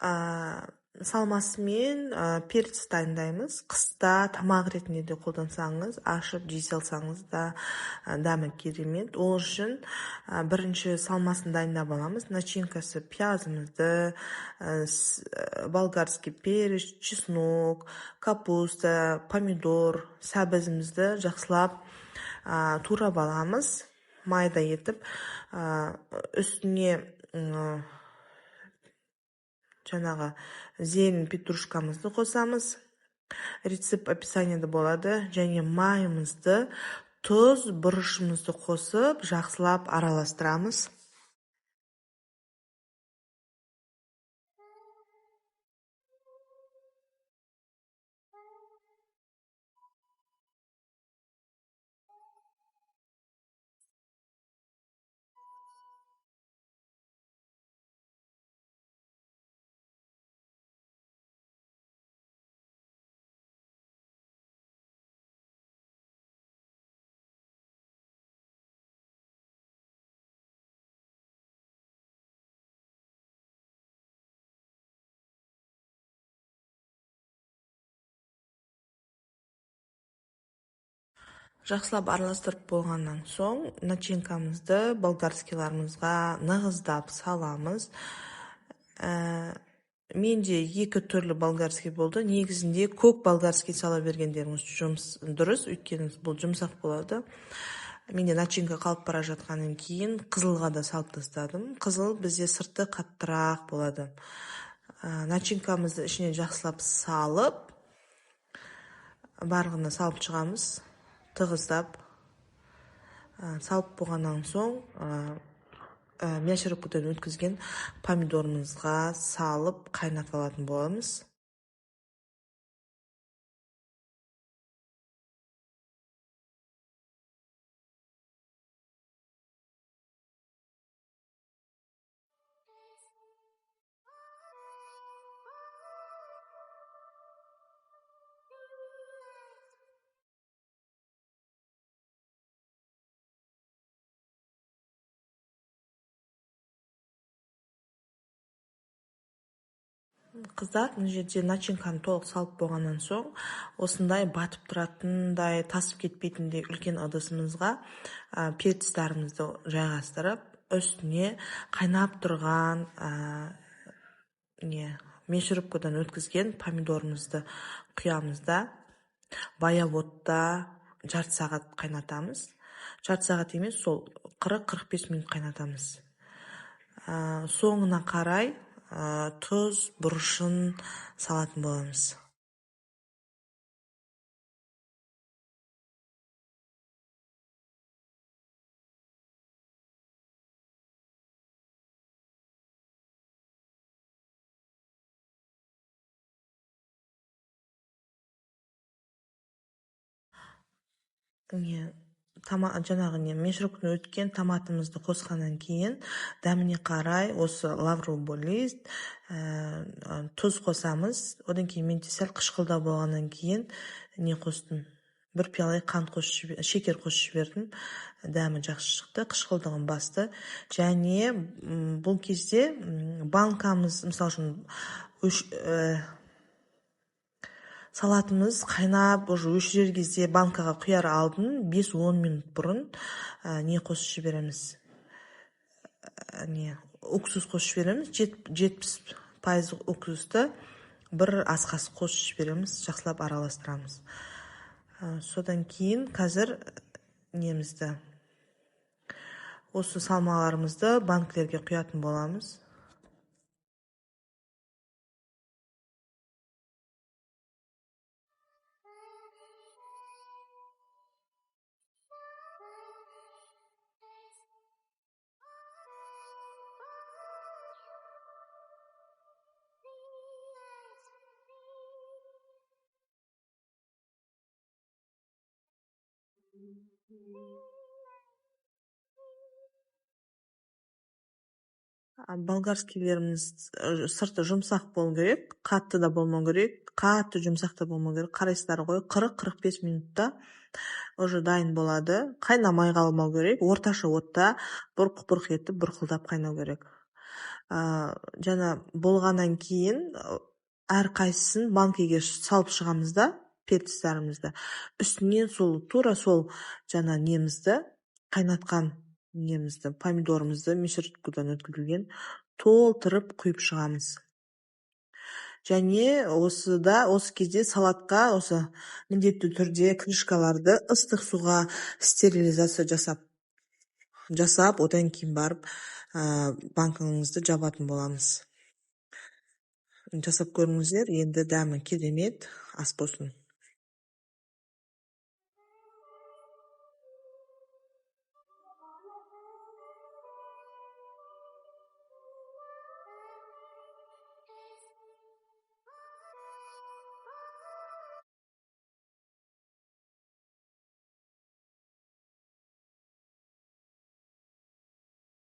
Салмасымен перец дайындаймыз. Қыста тамақ ретінде де қолдансаңыз, ашып жей салсаңыз да дәмі керемет. Ол үшін бірінші салмасын дайындап аламыз. Начинкасы пиязымызды, болгарский перец, чеснок, капуста, помидор, сәбізімізді жақсылап турап аламыз. Майда етіп, үстіне жаңағы зелень петрушкамызды қосамыз. Рецепт описаниеде болады. Және майымызды, тұз, бұрышымызды қосып, жақсылап араластырамыз. Жақсылап араластырып болғаннан соң, начинкамызды болгарскийларымызға нығыздап саламыз. Менде екі түрлі болгарский болды. Негізінде көк болгарский сала бергендеріңіз дұрыс, өйткені бұл жұмсақ болады. Менде начинка қалып бара жатқаннан кейін қызылға да салып тастадым. Қызыл бізде сырты қаттырақ болады. Начинкамызды ішіне жақсылап салып, барғына салып шығамыз. Тығыздап салып болғаннан соң мясорубкадан өткізген помидорымызға салып қайнатып алатын боламыз. Қыздар, мына жерде начинканы толық салып болғаннан соң, осындай батып тұратындай, тасып кетпейтіндей үлкен ыдысымызға перцтерімізді жайғастырып, үстіне қайнап тұрған мясорубкадан өткізген помидорымызды құямыз да, баяу отта жарты сағат қайнатамыз. Жарты сағат емес, сол 40-45 минут қайнатамыз. Соңына қарай тұз, бұрышын салатын боламыз. Жаңағы мясорубкадан өткен томатымызды қосқаннан кейін, дәміне қарай осы лавровый лист, тұз қосамыз. Одан кейін мен сәл қышқылдау болғаннан кейін қостым. Бір пиала шекер қосып жібердім. Дәмі жақсы шықты, қышқылдығын басты. Және бұл кезде банкамыз, мысалы үшін салатымыз қайнап, өшірер кезде банкаға құяр алдын 5-10 минут бұрын қосып жібереміз. Уксус қосып жібереміз. 70% уксусты бір ас қасық қосып жібереміз, жақсылап араластырамыз. Содан кейін қазір осы салмаларымызды банкілерге құятын боламыз. Болгарскийлеріміз сырты жұмсақ болу керек, қатты да болмау керек, қатты жұмсақ та болмау керек. Қарайсыздар ғой, 40-45 минутта уже дайын болады. Қайнамай қалмау керек, орташа отта бұрқ-бұрқ етіп бұрқылдап қайнау керек. жана болгандан кийин ар кайсысын банкеге салып чыгабыз да, перецларыбызды. Үстүнөн туура сол жана немизди, кайнаткан немизди, помидорубузду мишурткадан өткүзүлгөн толтуруп куюп чыгабыз. Және осы кезде салатка міндетті түрде крышкаларды ыстық суға стерилизация жасап, одан кейін барып банкаңызды жабатын боламыз. Жасап көріңіздер, енді дәмі керемет ас болсын.